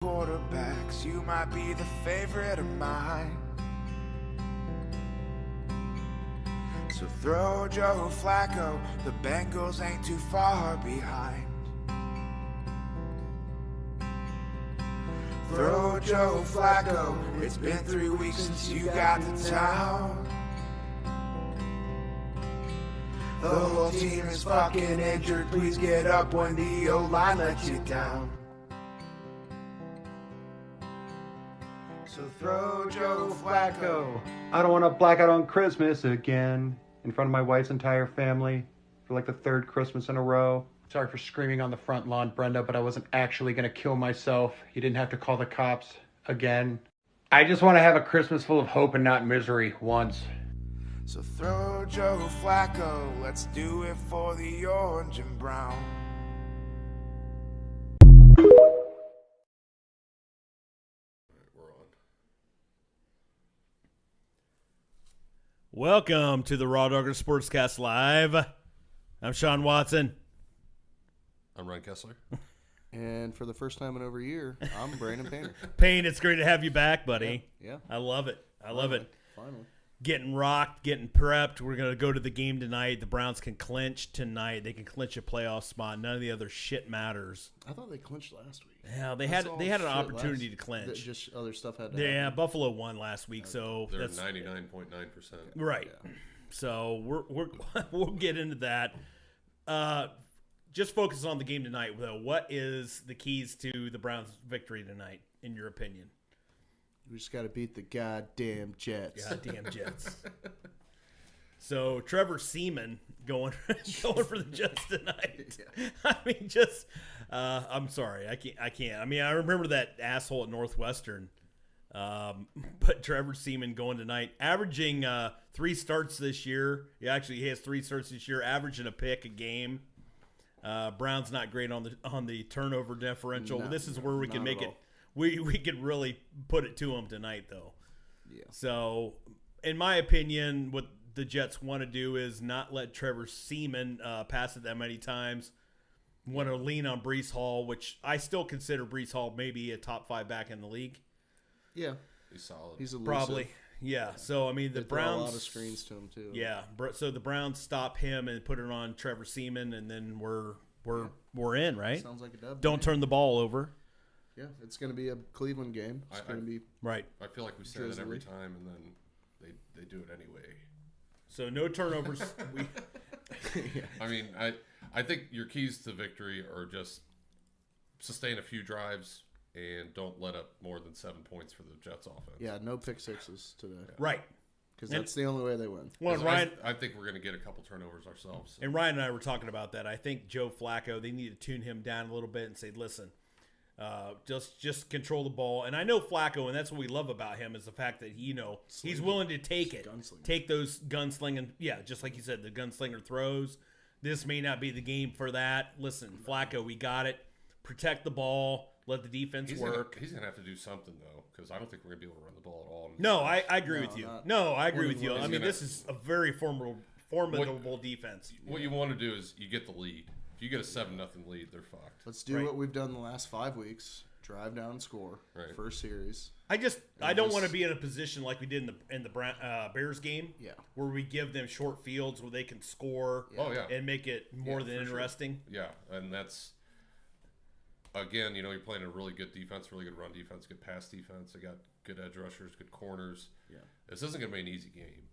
Quarterbacks, you might be the favorite of mine. So throw Joe Flacco, the Bengals ain't too far behind. Throw Joe Flacco, it's been 3 weeks since you got to town. The whole team is fucking injured, please get up when the O-line lets you down. So throw Joe Flacco. I don't want to black out on Christmas again in front of my wife's entire family for like the third Christmas in a row. Sorry for screaming on the front lawn, Brenda, but I wasn't actually going to kill myself. You didn't have to call the cops again. I just want to have a Christmas full of hope and not misery once. So throw Joe Flacco, let's do it for the orange and brown. Welcome to the RawDawgers Sportscast Live. I'm Sean Watson. I'm Ryan Kessler. And for the first time in over a year, I'm Brandon Painter. Payne, it's great to have you back, buddy. Yeah. I love it. I love it. Finally. Getting rocked, getting prepped. We're going to go to the game tonight. The Browns can clinch tonight. They can clinch a playoff spot. None of the other shit matters. I thought they clinched last week. Yeah, they had an opportunity to clinch. Just other stuff had to happen. Yeah, Buffalo won last week, so They're that's 99.9%. right. Yeah. So we'll get into that. Just focus on the game tonight, though. What is the keys to the Browns' victory tonight, in your opinion? We just got to beat the goddamn Jets. Goddamn Jets. So Trevor Seaman going for the Jets tonight. Yeah. I mean, just I'm sorry, I can't. I mean, I remember that asshole at Northwestern, but Trevor Seaman going tonight, averaging 3 starts this year. He has 3 starts this year, averaging a pick a game. Brown's not great on the turnover differential. This is where we can make it. We could really put it to them tonight, though. Yeah. So, in my opinion, what the Jets want to do is not let Trevor Seaman pass it that many times. Want to lean on Breece Hall, which I still consider Breece Hall maybe a top 5 back in the league. Yeah. He's solid. He's elusive. Probably. Yeah. So, I mean, the They throw Browns. a lot of screens to him, too. Yeah. So, the Browns stop him and put it on Trevor Seaman, and then we're in, right? Sounds like a dub. Don't turn the ball over. Yeah, it's going to be a Cleveland game. It's going to be right. I feel like we say that every time, and then they do it anyway. So no turnovers. yeah. I mean, I think your keys to victory are just sustain a few drives and don't let up more than 7 points for the Jets offense. Yeah, no pick sixes today. Right. Because that's the only way they win. Well, Ryan, I think we're going to get a couple turnovers ourselves. So. And Ryan and I were talking about that. I think Joe Flacco, they need to tune him down a little bit and say, listen, just control the ball. And I know Flacco, and that's what we love about him, is the fact that he's willing to take it, take those gunslinging. Yeah, just like you said, the gunslinger throws. This may not be the game for that. Listen, Flacco, we got it. Protect the ball. Let the defense work. He's going to have to do something, though, because I don't think we're going to be able to run the ball at all. No, I agree with you. No, I agree with you. I mean, this is a very formidable defense. What you want to do is you get the lead. If you get a 7-0 lead, they're fucked. Let's do what we've done the last 5 weeks. Drive down and score. Right. First series. I don't want to be in a position like we did in the Bears game. Yeah. Where we give them short fields where they can score. Oh, yeah. And make it more than interesting. Sure. Yeah, and that's again, you're playing a really good defense, really good run defense, good pass defense. They got good edge rushers, good corners. Yeah. This isn't going to be an easy game.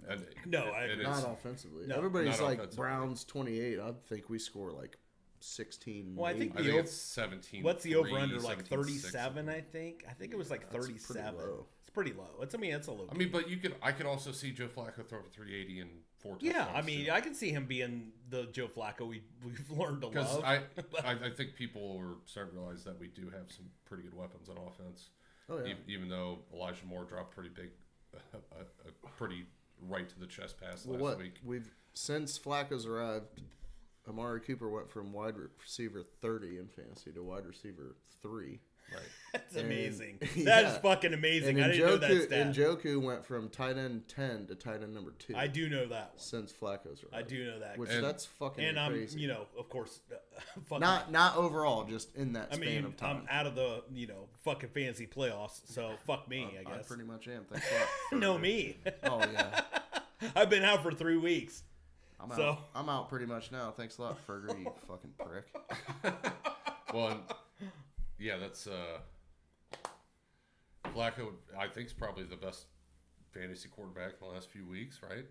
And not offensively. No, everybody's not like offensively. Browns 28. I think we score like 16. Well, I think it's 17. What's the over under, like 37? I think it was like 37. It's pretty low. It's a low. I mean, but I could also see Joe Flacco throw for 380 and 4 touchdowns. Yeah, I mean, I can see him being the Joe Flacco we've learned to love. Because I think people are starting to realize that we do have some pretty good weapons on offense. Oh yeah. Even though Elijah Moore dropped pretty big, a pretty right to the chest pass last week. Since Flacco's arrived, Amari Cooper went from wide receiver 30 in fantasy to wide receiver 3. Right. That's amazing. That is fucking amazing. I didn't know that stat. And Njoku went from tight end 10 to tight end number 2. I do know that one. Since Flacco's arrived. I do know that. That's fucking crazy. And of course, fucking, Not overall, just in that I span mean, of time. I'm out of the fucking fantasy playoffs, so fuck me, I I guess. pretty much am. Thanks a lot. No, me. Oh yeah. I've been out for 3 weeks. I'm out pretty much now. Thanks a lot, Ferger, you fucking prick. Well, yeah, that's Flacco. I think is probably the best fantasy quarterback in the last few weeks, right?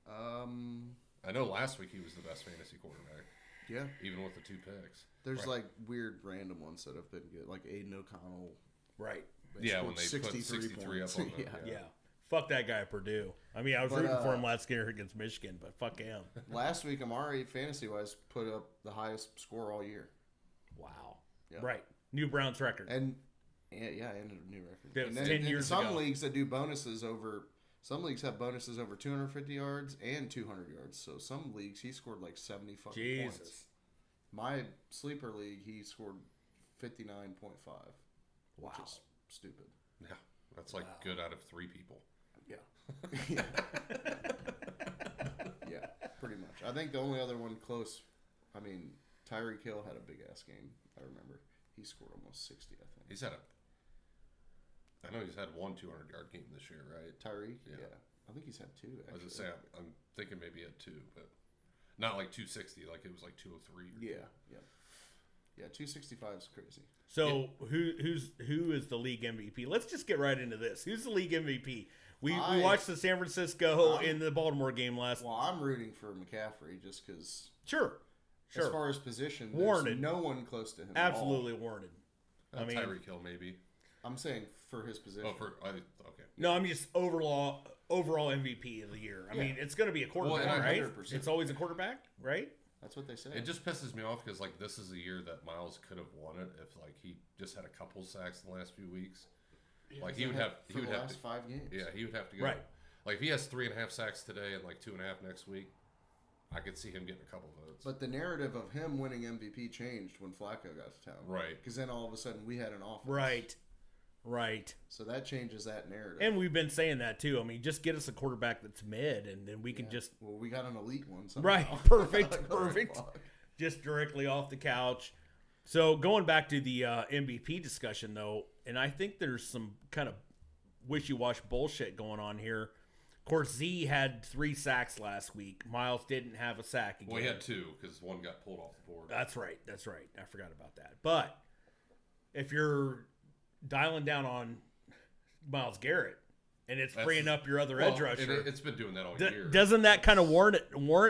I know last week he was the best fantasy quarterback, Yeah. even with the 2 picks. There's Right. like weird random ones that have been good, like Aiden O'Connell. Right. Yeah, scored when they put 63 up points. on the Yeah. Fuck that guy at Purdue. I mean, I was But, rooting for him last year against Michigan, but fuck him. Last week, Amari, fantasy-wise, put up the highest score all year. Wow. Yeah. Right. New Browns record. And and a new record. That And was then 10 in years some ago. leagues that do bonuses over. Some leagues have bonuses over 250 yards and 200 yards. So some leagues he scored like 70 fucking Jesus. points. My sleeper league, he scored 59.5. Wow. Which is stupid. Yeah, that's like good out of 3 people. Yeah. yeah. Yeah, pretty much. I think the only other one close, I mean, Tyreek Hill had a big ass game. I remember he scored almost 60. I think I know he's had one 200-yard game this year, right? Tyreek. Yeah. Yeah. I think he's had 2. Actually. I was just saying, I'm thinking maybe he had 2, but not like 260, like it was like 203. Yeah. 265 is crazy. So who is the league MVP? Let's just get right into this. Who's the league MVP? We watched the San Francisco in the Baltimore game last. Well, I'm rooting for McCaffrey just because. Sure. As far as position, Warranted. there's no one close to him. Absolutely warranted. I mean, Tyreek Hill maybe. I'm saying for his position. Okay. no, I'm just overall MVP of the year. I mean, it's going to be a quarterback, Well, right? 100%. It's always a quarterback, right? That's what they say. It just pisses me off because like this is a year that Miles could have won it if like he just had a couple sacks in the last few weeks. Like he would have for the last 5 games. Yeah, he would have to go. Right. Like if he has 3.5 sacks today and like 2.5 next week, I could see him getting a couple votes. But the narrative of him winning MVP changed when Flacco got to town. Right. Because then all of a sudden we had an offense. Right. So that changes that narrative. And we've been saying that too. I mean, just get us a quarterback that's mid, and then we can just Well, we got an elite one. Somehow. right, perfect, Like, perfect, fuck. just directly off the couch. So going back to the MVP discussion though, and I think there's some kind of wishy-washy bullshit going on here. Of course, Z had 3 sacks last week. Miles didn't have a sack again. Well, he had 2 because one got pulled off the board. That's right. I forgot about that. But if you're dialing down on Myles Garrett and it's freeing up your other edge rusher, It's been doing that all year. doesn't that kind of warrant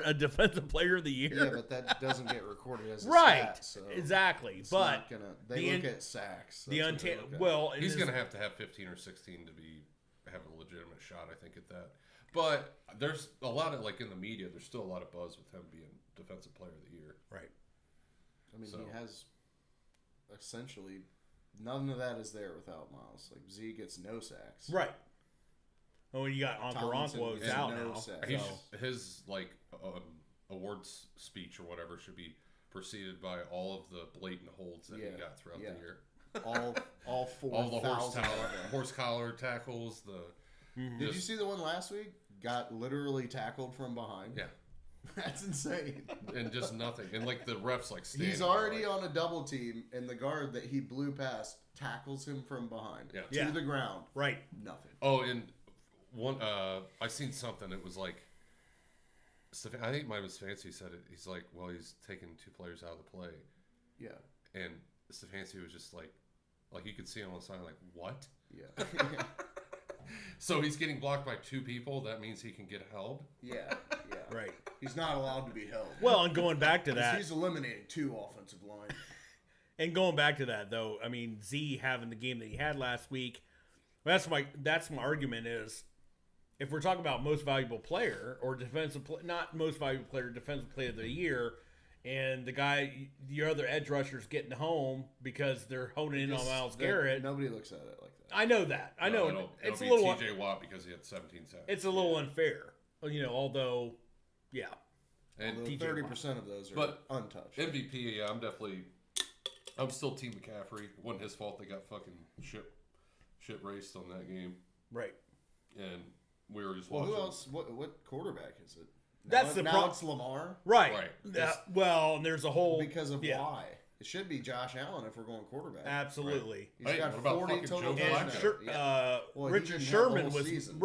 a defensive player of the year? Yeah, but that doesn't get recorded as a right. stat, so Exactly. it's But not gonna, they look at sacks. the That's what they look at. well, He's going going to have 15 or 16 to have a legitimate shot, I think, at that. But there's a lot of, like, in the media, there's still a lot of buzz with him being Defensive Player of the Year. right. I mean, So- he has essentially none of that is there without Miles. Like Z gets no sacks. Right. Oh, and you got Tomlinson Okoronkwo's gets out no now. sacks. His like awards speech or whatever should be preceded by all of the blatant holds that he Yeah, got throughout yeah. the year. All 4,000. All the of them. horse collar tackles. Did you see the one last week? Got literally tackled from behind. Yeah, That's insane. and just nothing. And like the refs like standing He's there, already like, on a double team, and the guard that he blew past tackles him from behind Yeah. to Yeah. the ground. Right. Nothing. Oh, and one I seen something. It was like I think mine was Fancy said it. He's like, well, he's taking 2 players out of the play, Yeah. and Stefanski was just like you could see him on the side, like, what? Yeah. So he's getting blocked by 2 people. That means he can get held. yeah. Right. He's not allowed to be held. Well, and going back to 'Cause that, he's eliminating 2 offensive line. and going back to that though, I mean, Z having the game that he had last week, that's my argument is, if we're talking about most valuable player or not most valuable player, defensive player of the year, and your other edge rusher's getting home because they're honing in on Myles Garrett. Nobody looks at it like that. I know that. I know It'll it's a be little. TJ Watt because he had 17 sacks. It's a little unfair, although, yeah. And Although TJ 30% of those are But untouched. MVP, yeah, I'm still Team McCaffrey. It wasn't his fault they got fucking shit raced on that game. Right. And we were just Well, watching. who else? What quarterback is it? That's the now problem. it's Lamar Right. Right. Well, and there's a whole because of yeah. why. It should be Josh Allen if we're going quarterback. Absolutely. He's Hey, got what about 40 fucking total Joe And touchdowns. Flacco? Yeah. Well, he Richard didn't have the Sherman whole season.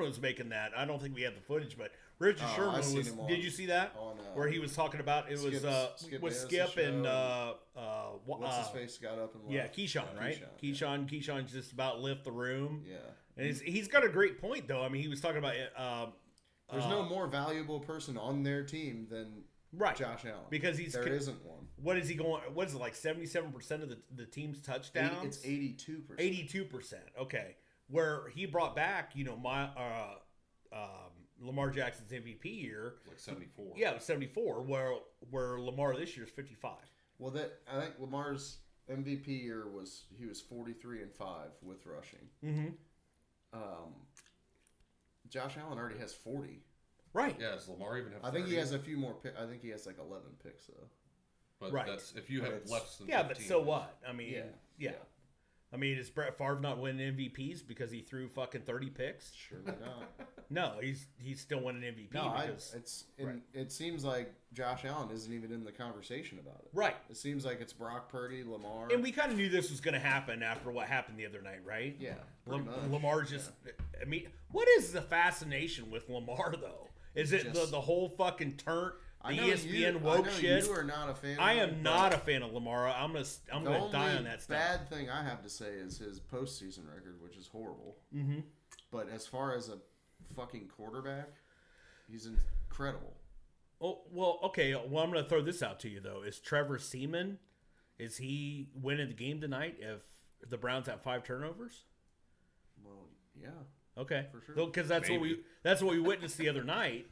was making that. I don't think we had the footage, but Richard Oh, Sherman I seen was. him on- Did you see that? on, Where he was talking about it was Skip with Bayless's Skip and show. What's his face got up and yeah, left? Keyshawn, right? Keyshawn just about lift the room. Yeah. And he's got a great point though. I mean, he was talking about There's no more valuable person on their team than right Josh Allen. because there isn't one. What is he going? What is it like? 77% of the team's touchdowns. It's 82%. 82%. Okay, where he brought back, Lamar Jackson's MVP year. Like 74. Yeah, it was 74. Where Lamar this year is 55. Well, I think Lamar's MVP year was 43-5 with rushing. Mm-hmm. Josh Allen already has 40. Right. Yeah, does Lamar even have 30? I think he has a few more. I think he has like 11 picks though. But Right. that's if you have But less than Yeah, 15, but so what? I mean, Yeah. yeah. I mean, is Brett Favre not winning MVPs because he threw fucking 30 picks? Surely not. No, he's still winning MVP No, because it seems like Josh Allen isn't even in the conversation about it. right. It seems like it's Brock Purdy, Lamar. And we kind of knew this was going to happen after what happened the other night, right? Yeah, pretty much. Lamar's just. I mean, what is the fascination with Lamar though? Is it Just- the whole fucking turn, I the know ESPN I woke know shit? You are not a fan. I of him, am but not a fan of Lamar. I'm gonna the die only on that stuff. bad thing I have to say is his postseason record, which is horrible. Mm-hmm. But as far as a fucking quarterback, he's incredible. Oh well, okay. Well, I'm gonna throw this out to you though. Is Trevor Seaman? Is he winning the game tonight if the Browns have 5 turnovers? Well, yeah. Okay, For sure. Because that's what we witnessed the other night.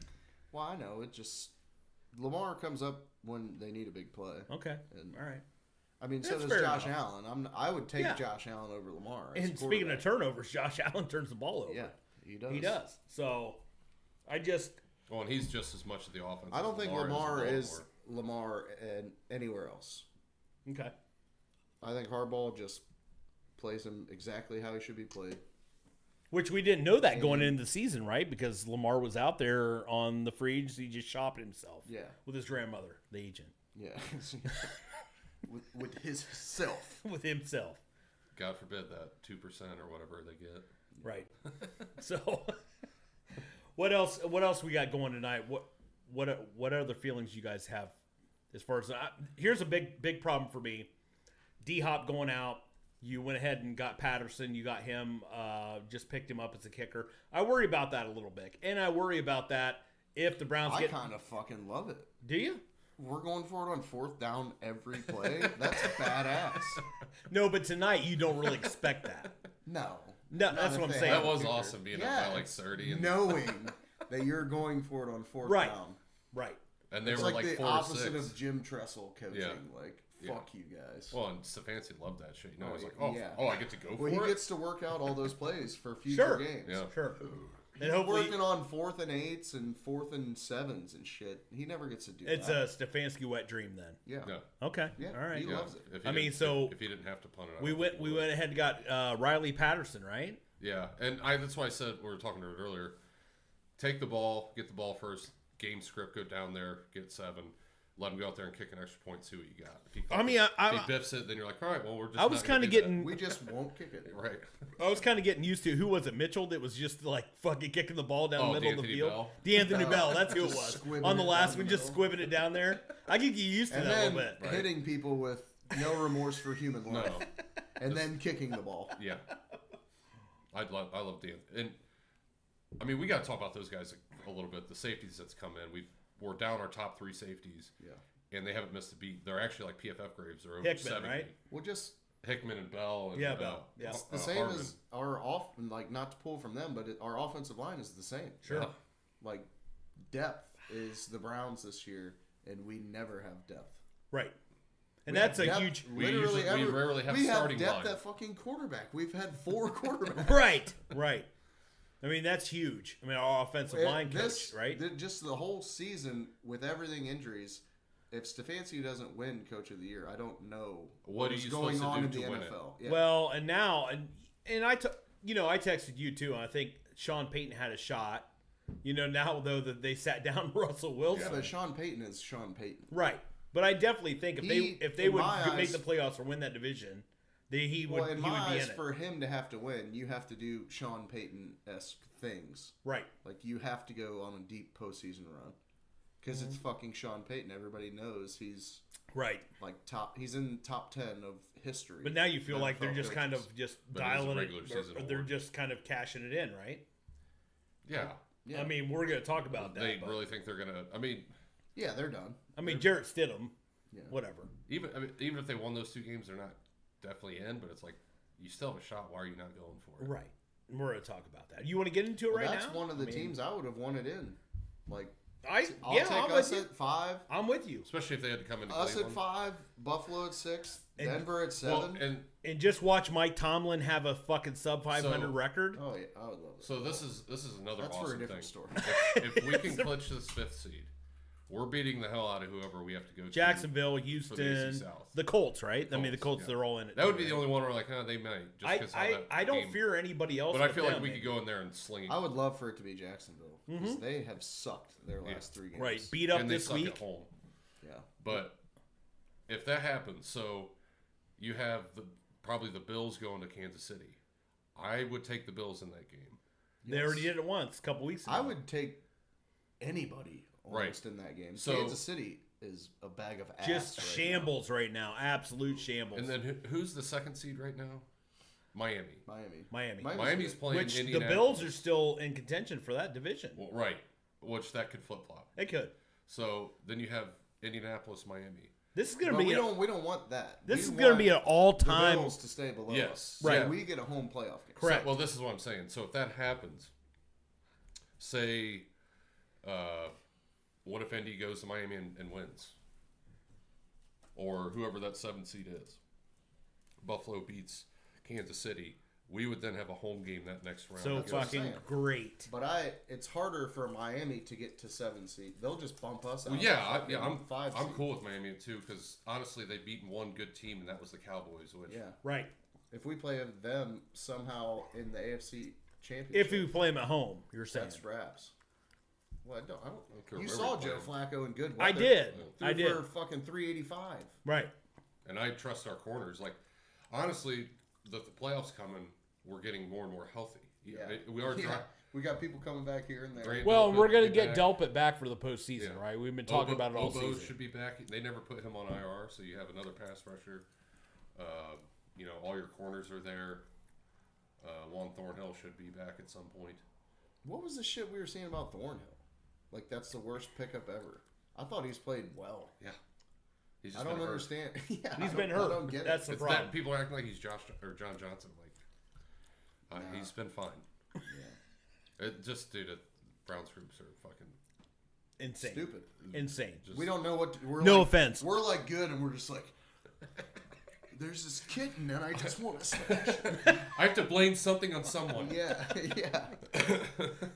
Well, I know it just Lamar comes up when they need a big play. Okay, And, all right. I mean, so That's does fair Josh enough. Allen. I would take Yeah. Josh Allen over Lamar. as And a speaking of quarterback. turnovers, Josh Allen turns the ball over. Yeah, he does. He does. So I just Well, and he's just as much of the offense. I don't as think Lamar is Lamar and anywhere else. okay. I think Harbaugh just plays him exactly how he should be played. Which we didn't know that going into the season, right? Because Lamar was out there on the free agency just shopping himself. Yeah. With his grandmother, the agent. Yeah. with his self. With himself. God forbid that 2% or whatever they get. Right. So what else we got going tonight? What other feelings you guys have as far as here's a big problem for me. D-Hop going out. You went ahead and got Patterson. You got him, just picked him up as a kicker. I worry about that a little bit. And I worry about that if the Browns I get... kind of fucking love it. Do you? We're going for it on 4th down every play. That's badass. No, but tonight you don't really expect that. No. No, Not that's if what I'm they saying. have That a was kicker. awesome being up by like 30. And, knowing that you're going for it on 4th Right. down. Right. and they It's were like the 4 or opposite 6. of Jim Tressel coaching. Yeah. Like, Yeah. fuck you guys. Well, and Stefanski loved that shit. You know, Oh, he's like, yeah. I get to go Well, for he it. gets to work out all those plays for future Sure. games. Yeah. Sure. And He's hopefully working on 4th and 8s and 4th and 7s and shit. He never gets to do it's that. a Stefanski wet dream then. Yeah. Yeah. Okay. Yeah, All right. he loves it. If he I mean, didn't- so if he didn't have to punt it out, We went ahead and got Riley Patterson, right? Yeah, and that's why I said we were talking to it earlier. Take the ball, get the ball first. Game script, go down there, get 7. Let him go out there and kick an extra point. See what you got. If he, I mean, if he biffs it, then you're like, all right, well, we're just. I was kind of getting We just won't kick it. right. I was kind of getting used to who was it? Mitchell that was just like fucking kicking the ball down the middle of the D'Anthony field. Bell. D'Anthony Bell, that's who it Just was. squibbing On the it last down one, the just middle. squibbing it down there. I get you used to And that a then little bit. hitting people with no remorse for human No. life. And then kicking the ball. Yeah. I love Dan. And I mean, we got to talk about those guys a little bit. The safeties that's come in. We're down our top 3 safeties. Yeah. And they haven't missed a beat. They're actually like PFF grades. They're over Hickman, 70. right? Well, just Hickman and Bell. And, Yeah, Bell. Yeah. it's the same Harmon. as our like not to pull from them, but our offensive line is the same. Sure. Yeah. Like depth is the Browns this year, and we never have depth. Right. And We that's have a depth huge. literally we rarely have we starting have depth line. at fucking quarterback. We've had 4 quarterbacks. Right. Right. I mean, that's huge. I mean, our offensive line This- coach, right? Just the whole season with everything injuries. If Stefanski doesn't win Coach of the Year, I don't know What are is you going supposed to on do in the to win it? NFL. Yeah. Well, and I texted you too, and I think Sean Payton had a shot. Now though that they sat down Russell Wilson. Yeah, but Sean Payton is Sean Payton. Right. But I definitely think if they would make the playoffs or win that division, he would be in it. For him to have to win, you have to do Sean Payton-esque things. Right. Like, you have to go on a deep postseason run. Because it's fucking Sean Payton. Everybody knows he's... Right. Like, he's in top 10 of history. But now you feel like they're just kind of just dialing it. Or they're award. just kind of cashing it in, right? Yeah. I mean, we're going to talk about that. They really think they're going to... I mean... Yeah, they're done. I mean, Jarrett Stidham. Yeah. Whatever. Even if they won those 2 games, they're not definitely in, but it's like, you still have a shot. Why are you not going for it? Right. We're going to talk about that. You want to get into it right now? That's one of the teams I would have wanted in. Like, I'll take us at 5. I'm with you. Especially if they had to come into Us Cleveland. at 5, Buffalo at 6, Denver at 7. Well, and just watch Mike Tomlin have a fucking sub 500 record. Oh yeah, I would love it. So this is another That's awesome for a different thing. story. If we can clinch this 5th seed, we're beating the hell out of whoever we have to go to. Jacksonville, for the Houston, AFC South. the Colts, right? I mean, the Colts, yeah. they're all in it. That would be the only one where like, they might. Just I don't fear anybody else. But I feel like we could go in there and sling it. I would love for it to be Jacksonville because they have sucked their last 3 games. Right, beat up and this they suck week. at home. Yeah, But if that happens, so you have probably the Bills going to Kansas City. I would take the Bills in that game. They already did it once, a couple weeks ago. I would take anybody almost in that game. So, Kansas City is a bag of ass. Just shambles right now. Absolute shambles. And then who's the 2nd seed right now? Miami. Miami's Miami's playing which the Indianapolis. Bills are still in contention for that division. Well, right. Which that could flip flop. They could. So then you have Indianapolis, Miami. This is going to But be. we don't want that. This We is going to be an want all-time. the Bills to stay below Yes. us. Right. So we get a home playoff game. Correct. So, well, this is what I'm saying. So if that happens, say, what if Indy goes to Miami and wins? Or whoever that 7th seed is. Buffalo beats Kansas City. We would then have a home game that next round. So That's what I'm fucking saying. great. But it's harder for Miami to get to 7 seed. They'll just bump us out. Well, I'm 5 I'm seed. cool with Miami too because honestly they've beaten one good team and that was the Cowboys. Which Yeah. Right. If we play them somehow in the AFC Championship, If you play them at home, you're saying. that's wraps. Well, I don't care you where saw we Joe play Flacco in good weather. I did. Threw I did. for fucking 385. Right. and I trust our corners. Like honestly, the playoffs coming, we're getting more and more healthy. Yeah. We are. Yeah. We got people coming back here and there. Great. Well, Delpit we're going to be get back. Delpit back for the postseason, Yeah. right? We've been talking about it all Obo season. should be back. They never put him on IR, so you have another pass rusher. All your corners are there. Juan Thornhill should be back at some point. What was the shit we were saying about Thornhill? Like, that's the worst pickup ever. I thought he's played well. Yeah. He's I just don't been hurt. understand. Yeah, He's I been don't- hurt. I don't get That's it. the It's problem. that people are acting like he's John Johnson. Like, he's been fine. Yeah. It just, dude, Browns groups are fucking Insane. Stupid. Insane. just. We don't know what we're No like, offense. We're like good, and we're just like, there's this kitten, and I just want to smash. I have to blame something on someone. Yeah, yeah.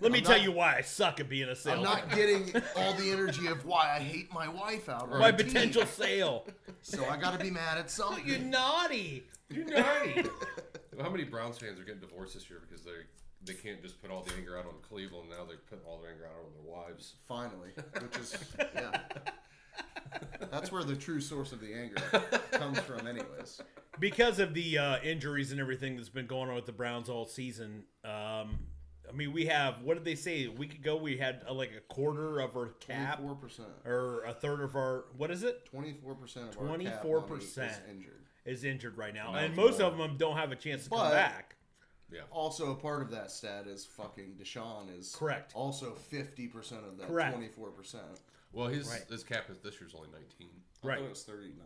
Let me I'm tell not- you why I suck at being a I'm salesman. not getting all the energy of why I hate my wife out. on My the team. potential sale. So I got to be mad at You're something. naughty. You're naughty. How many Browns fans are getting divorced this year because they can't just put all the anger out on Cleveland? Now they're putting all their anger out on their wives. Finally, which is yeah. That's where the true source of the anger comes from, anyways. Because of the injuries and everything that's been going on with the Browns all season, I mean, we have, what did they say? A week ago, we had like a quarter of our cap. 24%. Or a third of our, what is it? 24% of our cap 24% money is injured. Is injured right now. Now And it's most more. of them don't have a chance to come But- back. Yeah. Also, a part of that stat is fucking Deshaun is Correct. Also 50% of that Correct. 24%. Well, his Right. his cap is this year's only 19. I Right. thought it was 39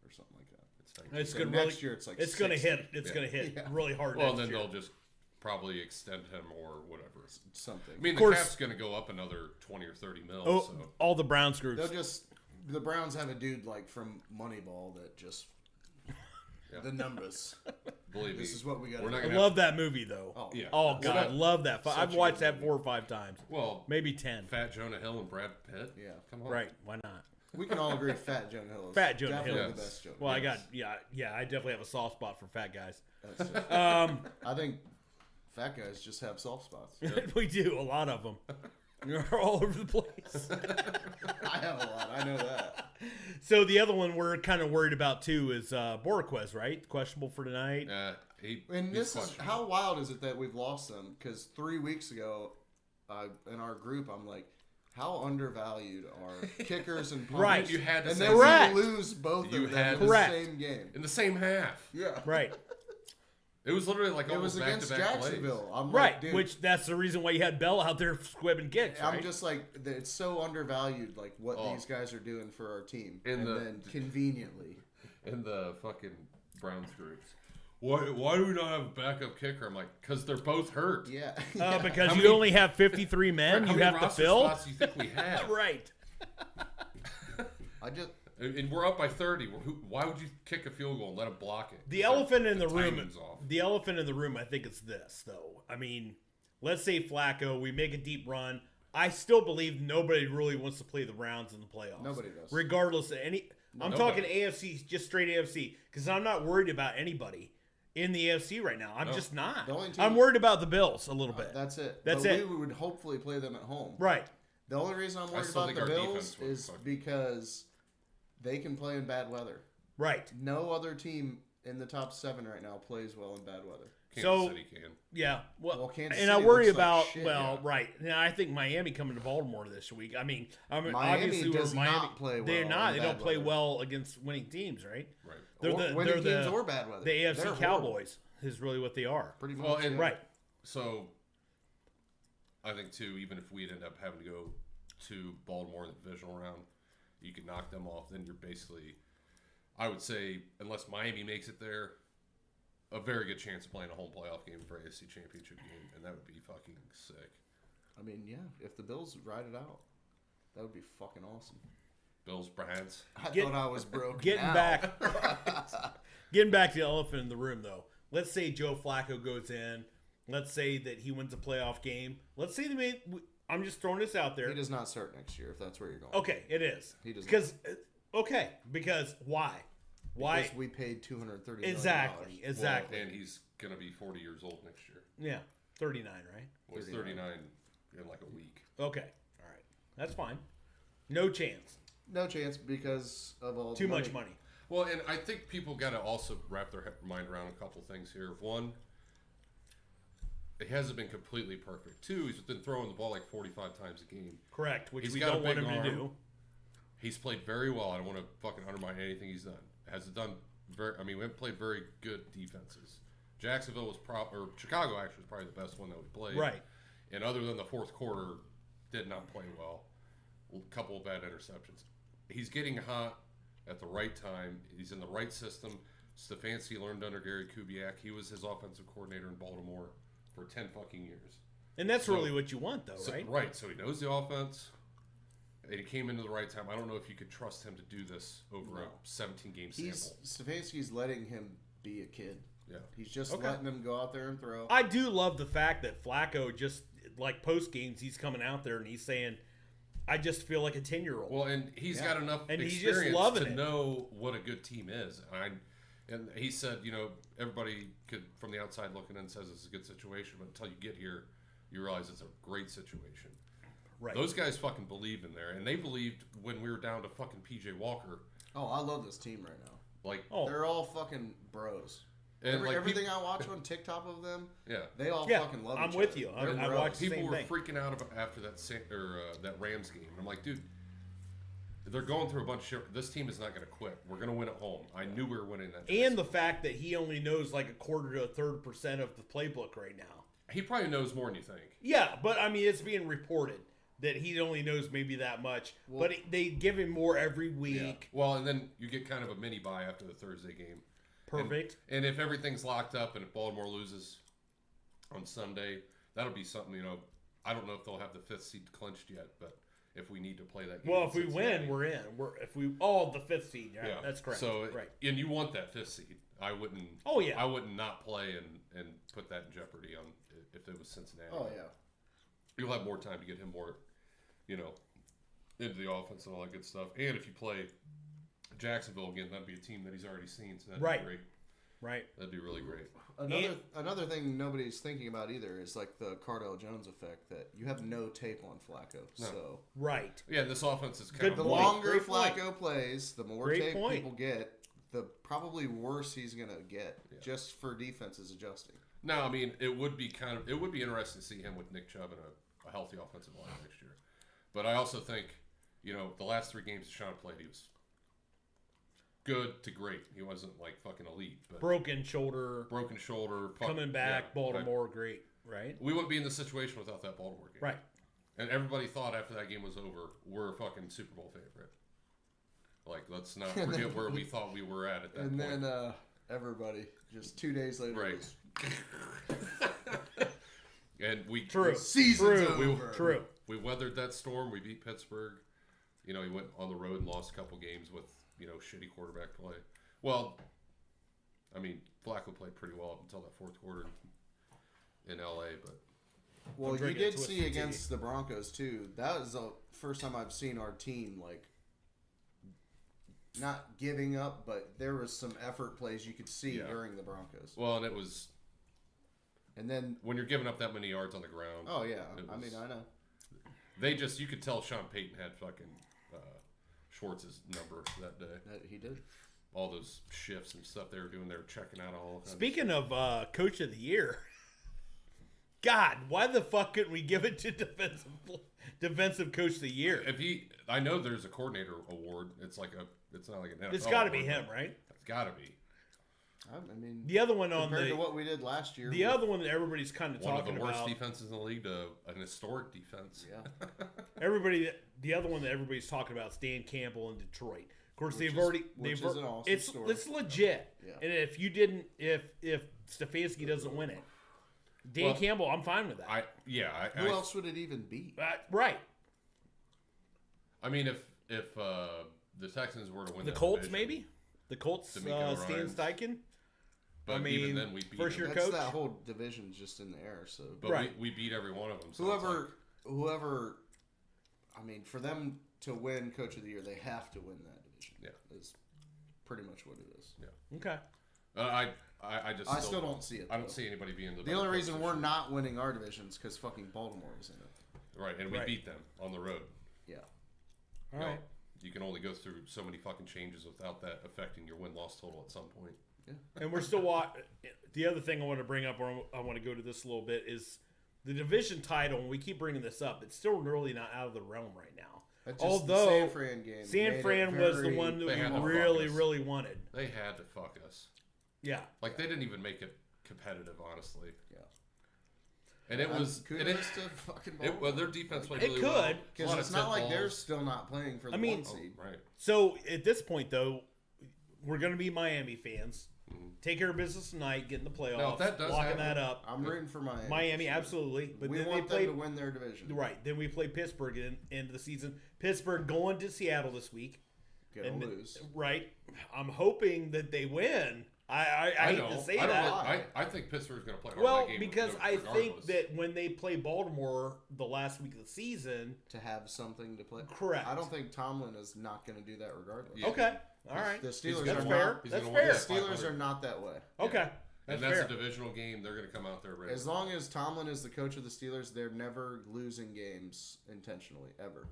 or something like that. It's 19. It's So gonna next really, year it's like it's gonna 60. hit. It's Yeah. gonna hit Yeah. really hard. Well, next then year. they'll just probably extend him or whatever. Something. I mean, the course- cap's going to go up another 20 or 30 mil. Oh, So all the Browns groups. They'll just the Browns have a dude like from Moneyball that just Yeah. the numbers. believe me, This is what we got. we're not I going to love that movie though. Oh Yeah. Oh God, I Well, love that. such I've a watched good that movie. 4 or 5 times, Well, maybe 10. Fat Jonah Hill and Brad Pitt. Yeah. Come on. Right? Why not? We can all agree Fat Jonah Hill is Fat Jonah definitely Hill. the best Jonah. Well, I Yes. got yeah. I definitely have a soft spot for fat guys. That's it. I think fat guys just have soft spots. We do a lot of them. You're all over the place. I have a lot. I know that. So the other one we're kind of worried about too is Borquez, right? Questionable for tonight. And this is how wild is it that we've lost them? Because 3 weeks ago, in our group, I'm like, how undervalued are kickers and punters? Right. You had to and say then we lose both of them in the Correct. same game. in the same half. Yeah. Right. It was literally like It was almost against back-to-back Jacksonville. plays. I'm Right. like, dude, Which that's the reason why you had Bell out there squibbing kicks, right? I'm just like, it's so undervalued, like what these guys are doing for our team. In and the- then conveniently. In the fucking Browns groups. Why do we not have a backup kicker? I'm like, because they're both hurt. Yeah. Because How you many- only have 53 men, How you many have to roster fill. spots do you think we have? Right. I just. And we're up by 30. Why would you kick a field goal and let them block it? The elephant in the room. timing's off. The elephant in the room, I think, is this though. I mean, let's say Flacco, we make a deep run. I still believe nobody really wants to play the Browns in the playoffs. Nobody does. Regardless of any. I'm talking AFC, just straight AFC, because I'm not worried about anybody in the AFC right now. I'm just not. The only team- I'm worried about the Bills a little bit. That's it. That's but it. We would hopefully play them at home. Right. The only reason I'm worried still about think the our Bills defense would is fucking- because they can play in bad weather. Right. No other team in the top 7 right now plays well in bad weather. Kansas City can. Yeah. Well, Kansas and I City worry looks like about shit, right. Now I think Miami coming to Baltimore this week. I mean, Miami obviously does Miami not play well They're not. in They bad don't play weather. well against winning teams, right? Right. They're Winning teams or bad weather. The AFC They're horrible. Cowboys is really what they are. Pretty much. Well, and yeah. Right. So, I think too, even if we'd end up having to go to Baltimore in the divisional round, you could knock them off. Then you're basically, I would say, unless Miami makes it there, a very good chance of playing a home playoff game for AFC Championship game, and that would be fucking sick. I mean, yeah, if the Bills ride it out, that would be fucking awesome. Bills, Browns. I thought I was broken. Getting now. back, getting back to the elephant in the room, though. Let's say Joe Flacco goes in. Let's say that he wins a playoff game. Let's say I'm just throwing this out there. He does not start next year, if that's where you're going. Okay, it is. He does Because why? Why? Because we paid $230 million. Exactly. Exactly. Well, and he's going to be 40 years old next year. Yeah. 39, right? Well, he's 39 in like a week. Okay. All right. That's fine. No chance. No chance because of all Too the much money. Well, and I think people got to also wrap their mind around a couple things here. One, it hasn't been completely perfect. Two, he's been throwing the ball like 45 times a game. Correct. Which He's we got a don't want big him to arm. do. He's played very well. I don't want to fucking undermine anything he's done. Hasn't done very. I mean, we haven't played very good defenses. Jacksonville was or Chicago actually was probably the best one that we played. Right. And other than the fourth quarter, did not play well. A couple of bad interceptions. He's getting hot at the right time. He's in the right system. Stefanski learned under Gary Kubiak. He was his offensive coordinator in Baltimore for 10 fucking years. And that's really what you want, though, So, right? right. So he knows the offense. And he came into the right time. I don't know if you could trust him to do this over a 17-game sample. Stefanski's letting him be a kid. Yeah. He's just letting him go out there and throw. I do love the fact that Flacco just, like post games, he's coming out there and he's saying, I just feel like a 10-year-old. Well, and he's got enough And he's just experience loving to it. know what a good team is. And he said, you know, everybody could from the outside looking in says it's a good situation, but until you get here, you realize it's a great situation. Right. Those guys fucking believe in there, and they believed when we were down to fucking PJ Walker. Oh, I love this team right now. Like, They're all fucking bros. and like Everything I watch on TikTok of them, yeah, they all Yeah, fucking love I'm each with other. you. They're I bros. watched people same were thing. freaking out after that Rams game. And I'm like, dude, they're going through a bunch of shit. This team is not going to quit. We're going to win at home. I knew we were winning that. And the fact that he only knows like a quarter to a third % of the playbook right now. he probably knows more than you think. Yeah, but I mean, it's being reported that he only knows maybe that much. But they give him more every week. Yeah. Well, and then you get kind of a mini bye after the Thursday game. Perfect. And if everything's locked up and if Baltimore loses on Sunday, that'll be something, you know, I don't know if they'll have the 5th seed clinched yet, but if we need to play that game. Well, in if we Cincinnati- win, we're in. The 5th seed. Yeah, that's correct. So, right. and you want that 5th seed. I wouldn't. Oh, yeah. I wouldn't not play and put that in jeopardy on if it was Cincinnati. Oh yeah. You'll have more time to get him more, you know, into the offense and all that good stuff. And if you play Jacksonville again, that'd be a team that he's already seen, so that'd Right. be great. Right. That'd be really great. Another thing nobody's thinking about either is like the Cardell Jones effect that you have no tape on Flacco. No. So Right. Yeah, this offense is kind Good of the point. longer Great Flacco plays, the more Great tape point. people get, the probably worse he's gonna get just for defenses adjusting. No, I mean it would be interesting to see him with Nick Chubb and a healthy offensive line next year. But I also think, the last 3 games Sean played, he was good to great. He wasn't like fucking elite, but Broken shoulder. yeah, Coming back. Baltimore, great. Right. We wouldn't be in this situation without that Baltimore game. Right. And everybody thought after that game was over, we're a fucking Super Bowl favorite. Like, let's not forget where we thought we were at that point. And then everybody just 2 days later, Right. was, And we season's True. over. True. We weathered that storm. We beat Pittsburgh. He went on the road and lost a couple games with shitty quarterback play. Well, I mean, Flacco played pretty well up until that fourth quarter in LA, but Well, you drinking a did Twisted see Tea. against the Broncos too. That was the first time I've seen our team like not giving up, but there was some effort plays you could see during the Broncos. well, and it was And then, when you're giving up that many yards on the ground. oh yeah, it I was- mean I know. you could tell Sean Payton had fucking Schwartz's number that day. That he did. All those shifts and stuff they were doing, they were checking out all the time. Speaking of Coach of the Year, God, why the fuck couldn't we give it to defensive Coach of the Year? I know there's a coordinator award. It's not like an NFL. It's got to be award, him, but right? It's got to be. I mean, The other one on compared the to what we did last year. the other one that everybody's kind of One of talking the worst about. defenses in the league to an historic defense. Yeah. The other one that everybody's talking about is Dan Campbell in Detroit. Of course, Which they've is an awesome it's story. it's legit. Yeah. And if Stefanski doesn't win it, Dan Well, Campbell, I'm fine with that. Who else would it even be? Right. I mean, if the Texans were to win The that Colts, division, maybe? The Colts, D'Amico Stan Ryans. Steichen? but I mean, even then we beat first them. year That's coach? that whole division's just in the air. So But Right. we beat every one of them. So it's whoever, I mean, for them to win Coach of the Year, they have to win that division. Yeah. Is pretty much what it is. Okay. I just I still don't see it. I don't though. see anybody being The only reason we're not winning our division is because fucking Baltimore is in it. right, and we Right. beat them on the road. Yeah. All right. You can only go through so many fucking changes without that affecting your win-loss total at some point. And we're still the other thing I want to bring up, or I want to go to this a little bit, is the division title. And we keep bringing this up. It's still really not out of the realm right now. That's just Although the San Fran game. San made Fran it was the very- one that They had to we fuck really, us. really wanted. They had to fuck us. Yeah. Like, they didn't even make it competitive, honestly. Yeah. And it was... Kudos and it, to fucking well, Baltimore. their defense played It really could, well. A Because lot it's of not tip like they're balls. still not playing for the mean- one seed. Right. So at this point, though, we're going to be Miami fans. Mm-hmm. Take care of business tonight, get in the playoffs, Now, if that does locking happen, that up. I'm rooting for Miami. Miami, for sure. absolutely. But we then want they play them to win their division. right. Then we play Pittsburgh into the season. Pittsburgh going to Seattle this week. Gonna And- lose. Right. I'm hoping that they win. I hate know. to say I don't that. know. I think Pittsburgh's going to play hard Well, that game. because I think regardless. that when they play Baltimore the last week of the season, To have something to play. Correct. I don't think Tomlin is not going to do that regardless. Yeah. okay, all right, The Steelers that's are fair. not. He's That's gonna win fair. this. The Steelers 500. are not that way. Okay, and that's that's fair. a divisional game. They're going to come out there ready. As long as Tomlin is the coach of the Steelers, they're never losing games intentionally ever.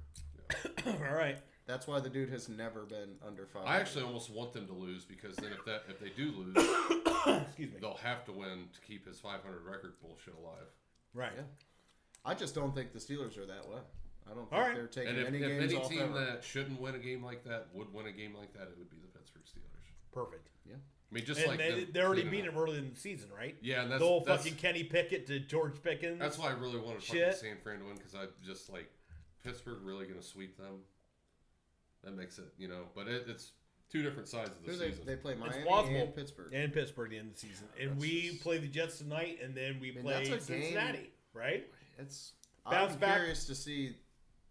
all right. That's why the dude has never been under 500. I actually almost want them to lose because then if they do lose, Excuse me. they'll have to win to keep his 500 record bullshit alive. Right. Yeah. I just don't think the Steelers are that way. I don't think All right. they're taking And if any any games off team ever. that shouldn't win a game like that would win a game like that, it would be the Pittsburgh Steelers. Perfect. Yeah. I mean, just And like they already cleaning beat up. him early in the season, right? Yeah, and The that's whole that's, fucking Kenny Pickett to George Pickens. that's why I really wanted Shit. fucking San Fran to win because I just like Pittsburgh really going to sweep them. That makes it, but it's two different sides of the Who season. they play Miami plausible. and Pittsburgh. and Pittsburgh at the end of the season, and That's we just- play the Jets tonight, and then we I mean, play that's a game- Cincinnati, right? It's Bounce I'm back. curious to see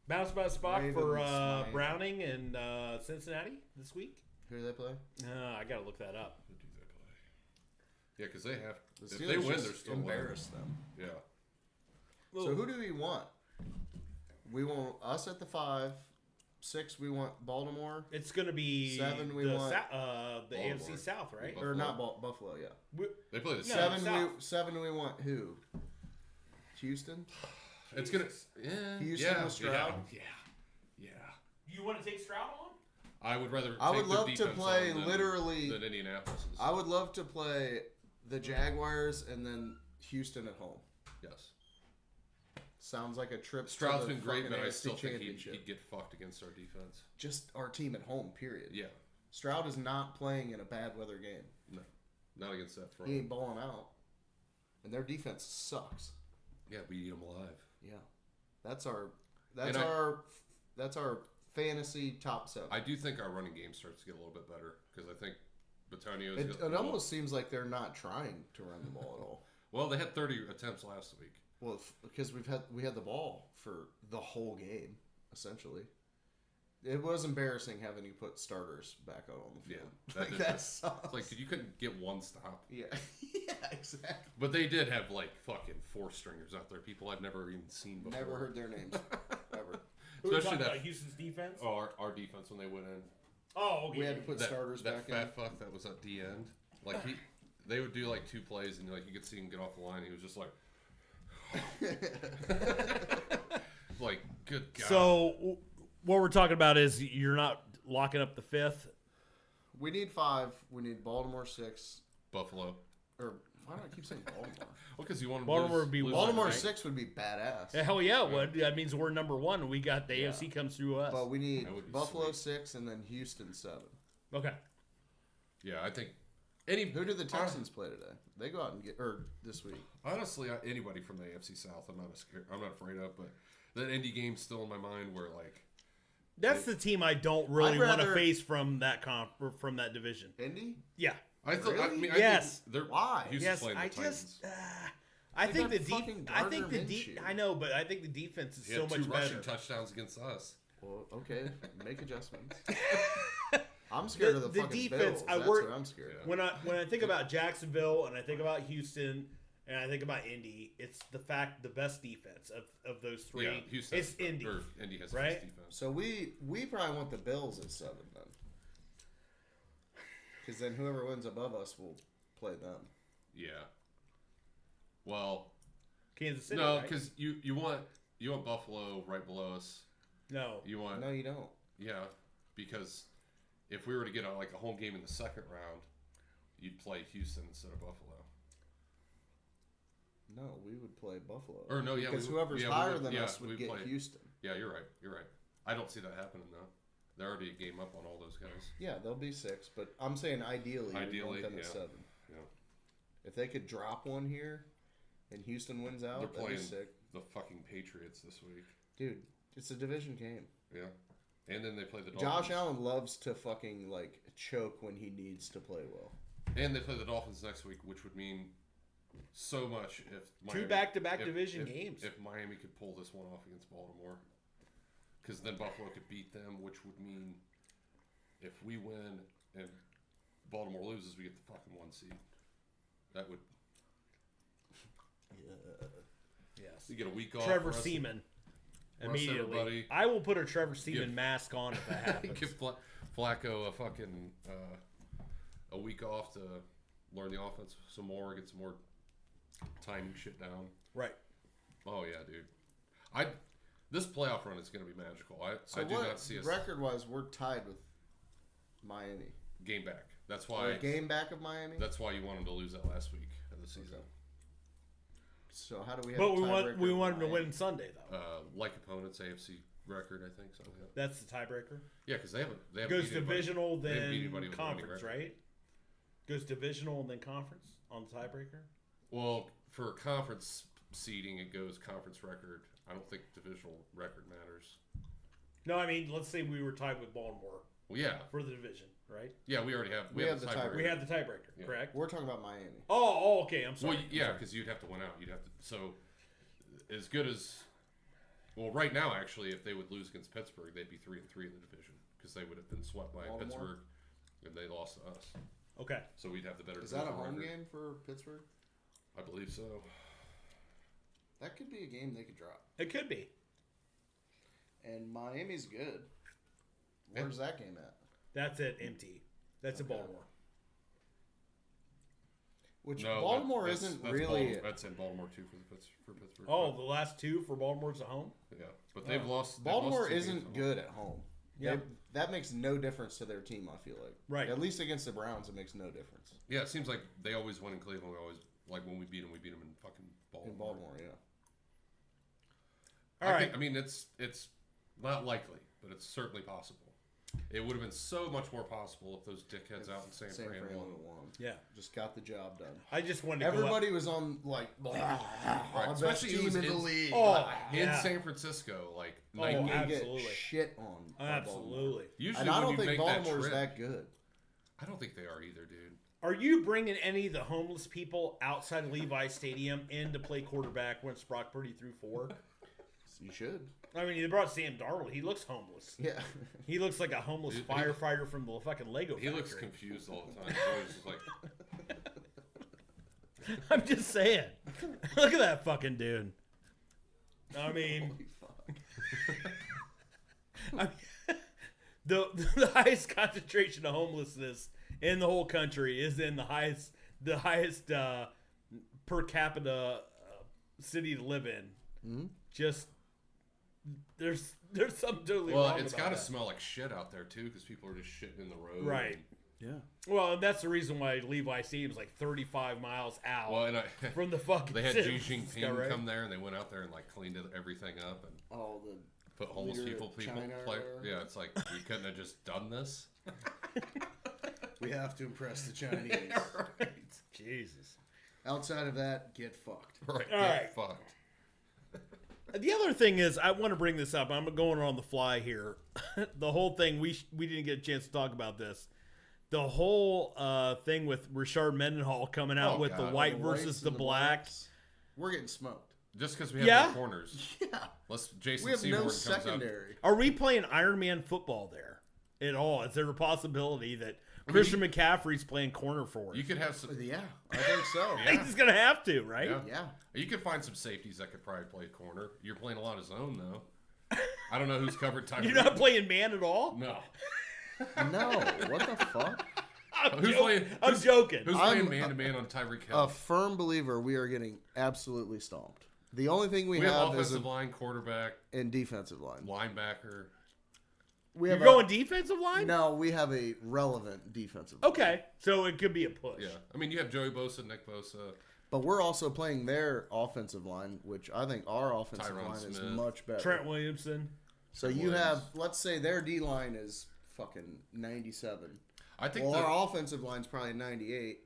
Bounce back spot Ravens, for Miami. Browning and Cincinnati this week. who they play. I got to look that up. Who do they play? Yeah, because they have. The If Steelers they win, just they're still embarrass them. winning. Yeah. So who do we want? We want us at the 5, 6 we want Baltimore. It's going to be 7 we the want the AFC South, right? Buffalo. Or not Buffalo, yeah. They play the No. South. 7 we want who? Houston? It's gonna. Houston with Stroud? Yeah. You want to take Stroud on? I would rather. I would take their love to defense play on literally. than Indianapolis. I would love to play the Jaguars and then Houston at home. Yes. Sounds like a trip. Stroud's to the been great, fucking but I AFC still think Championship. he'd get fucked against our defense. Just our team at home. Period. Yeah. Stroud is not playing in a bad weather game. No. Not against that front. He ain't balling out, and their defense sucks. Yeah, we eat them alive. Yeah, that's our fantasy top 7. I do think our running game starts to get a little bit better because I think Batonio's. It almost seems like they're not trying to run the ball at all. Well, they had 30 attempts last week. Well, because we had the ball for the whole game essentially. It was embarrassing having to put starters back out on the field. Yeah, that sucks. It's like, dude, you couldn't get one stop. Yeah, yeah, exactly. But they did have like fucking 4 stringers out there. People I've never even seen before. Never heard their names ever. Who are we Especially talking that about? Houston's defense? Oh, our defense when they went in. Oh, okay. We had to put That, starters that back in. fat fuck that was at the end. Like they would do like 2 plays and like you could see him get off the line. He was just like, like good God. So what we're talking about is you're not locking up the 5th. We need 5. We need Baltimore 6. Buffalo. Or why do I keep saying Baltimore? Well, because you want to Baltimore would be lose one, Baltimore right? 6 would be badass. Hell yeah, it would. That means we're number 1. We got the AFC comes through us. But we need That would be Buffalo sweet. 6 and then Houston 7. Okay. Yeah, I think Who did the Texans play today? They go out and get this week. honestly anybody from the AFC South, I'm not afraid of. But that Indy game's still in my mind where like That's the team I don't really I'd want to rather- face from that from that division. Indy? Yeah. I thought. I Really? mean, Yes. I think they're Why? Houston's Yes, playing the I Titans. just I They think got the fucking I think the Gardner Minshew. I know, but I think the defense is He so had 2 much rushing better. touchdowns against us. Well, okay. Make adjustments. I'm scared of the fucking defense. Bills. I That's work what I'm scared of. when I think about Jacksonville and I think about Houston and I think about Indy. It's the best defense of those 3. Yeah, Houston. It's Indy. Or Indy has the right? best defense. So we probably want the Bills at 7 then. Because then whoever wins above us will play them. Yeah. Well, Kansas City. no, right? because you want Buffalo right below us. no. You want No, you don't. yeah, because if we were to get like a home game in the second round, you'd play Houston instead of Buffalo. No, we would play Buffalo. Or no, yeah, because we would- whoever's yeah, we higher would- than yeah, us would we'd get play- Houston. Yeah, you're right. You're right. I don't see that happening though. They're already a game up on all those guys. Yeah, they'll be 6, but I'm saying ideally, we Ideally, want them at yeah. 7. Yeah. If they could drop one here, and Houston wins out, They're that'd be playing sick. the fucking Patriots this week. Dude, it's a division game. Yeah. And then they play the Dolphins. Josh Allen loves to fucking like choke when he needs to play well. And they play the Dolphins next week, which would mean so much if Miami, 2 back-to-back if- division if- games. If Miami could pull this one off against Baltimore, because then Buffalo could beat them, which would mean if we win and Baltimore loses, we get the fucking 1 seed. That would Yes. you get a week off. Trevor rest- Seaman. rest Immediately. everybody. I will put a Trevor Seaman Give- mask on if that happens. Give Flacco a fucking a week off to learn the offense some more, get some more timing shit down. Right. Oh yeah, dude. This playoff run is going to be magical. So I do what, not see us record-wise, we're tied with Miami. game back. That's Or why. a game back of Miami. That's why you want them to lose that last week of the season. So how do we have? But a tiebreaker we with want him to Miami? win Sunday though. Like opponents, AFC record, I think something like that. That's the tiebreaker. Yeah, because they haven't Goes beat anybody. divisional, They haven't beat then anybody with a winning conference, record. right? Goes divisional and then conference on the tiebreaker. Well, for conference seeding, it goes conference record. I don't think divisional record matters. No, I mean, let's say we were tied with Baltimore Well, yeah, for the division, right? yeah, we already have. We have the tiebreaker. We had the tiebreaker, Yeah. correct? We're talking about Miami. Oh, okay. I'm sorry. Well, yeah, because you'd have to win out. You'd have to. So, as good as. Well, right now, actually, if they would lose against Pittsburgh, they'd be 3-3 in the division because they would have been swept by Baltimore? Pittsburgh, and they lost to us. Okay. So we'd have the better. Is that a divisional home record. game for Pittsburgh? I believe so. That could be a game they could drop. It could be. And Miami's good. Where's that game at? That's at MT. That's in Baltimore. Which No, Baltimore that's isn't really. really. That's in Baltimore too for Pittsburgh. Oh, the last 2 for Baltimore's at home? Yeah, but they've lost. Baltimore they've lost 2 isn't games good at home. Yeah. That makes no difference to their team, I feel like. Right. At least against the Browns, it makes no difference. Yeah, it seems like they always win in Cleveland. We always like when we beat them in fucking Baltimore. In Baltimore, yeah. All right. I mean, it's not likely, but it's certainly possible. It would have been so much more possible if those dickheads out in San Fran won. Yeah. Just got the job done. I just wanted to Everybody was on, like, Right. best Especially it team was in the in- league. Oh, In yeah. San Francisco, like, Oh, night and day. absolutely. Get shit on. by Baltimore. Absolutely. Usually And I when don't you think make Baltimore's that, that trip, good. I don't think they are either, dude. Are you bringing any of the homeless people outside Levi Stadium in to play quarterback when Brock Purdy threw 4? You should. I mean, they brought Sam Darnold. He looks homeless. Yeah. He looks like a homeless firefighter from the fucking Lego He factory. looks confused all the time. He's always just like, I'm just saying. Look at that fucking dude. I mean, the highest concentration of homelessness in the whole country is in the highest per capita city to live in. Mm-hmm. Just there's something totally well, wrong it's about got to that. smell like shit out there too, because people are just shitting in the road. Right. Yeah. Well, and that's the reason why Levi Stadium's like 35 miles out Well, and from the fucking. they had San Xi Francisco, Jinping right? come there, and they went out there and like cleaned everything up and Oh, the put homeless leader people of China or play. whatever. Yeah, it's like we couldn't have just done this. we have to impress the Chinese. Right. Jesus. Outside of that, get fucked. Right. All Get right. fucked. The other thing is, I want to bring this up. I'm going on the fly here. The whole thing, we didn't get a chance to talk about this. The whole thing with Richard Mendenhall coming out Oh, with God. the white The versus whites the and blacks. We're getting smoked. Just because we have Yeah? no corners. Yeah. Let's Jason We have Seymour no comes out. secondary. Are we playing Iron Man football there at all? Is there a possibility that Christian McCaffrey's playing corner for us? You could have some. Yeah, I think so. Yeah. He's going to have to, right? Yeah. Yeah. You could find some safeties that could probably play corner. You're playing a lot of zone though. I don't know who's covered Tyreek. You're not playing man at all? No. No. What the fuck? I'm Who's joking. playing? I'm joking. Who's I'm playing man to man on Tyreek Hill? A firm believer we are getting absolutely stomped. The only thing we we have have is offensive line, quarterback, in defensive line. linebacker. We You're have going defensive line? No, we have a relevant defensive line. Okay, so it could be a push. Yeah, I mean you have Joey Bosa, Nick Bosa. But we're also playing their offensive line, which I think our offensive Tyron line is Smith. much better. Trent Williamson. So you Williams. have, let's say their D line is fucking 97. I think Well, our offensive line's probably 98.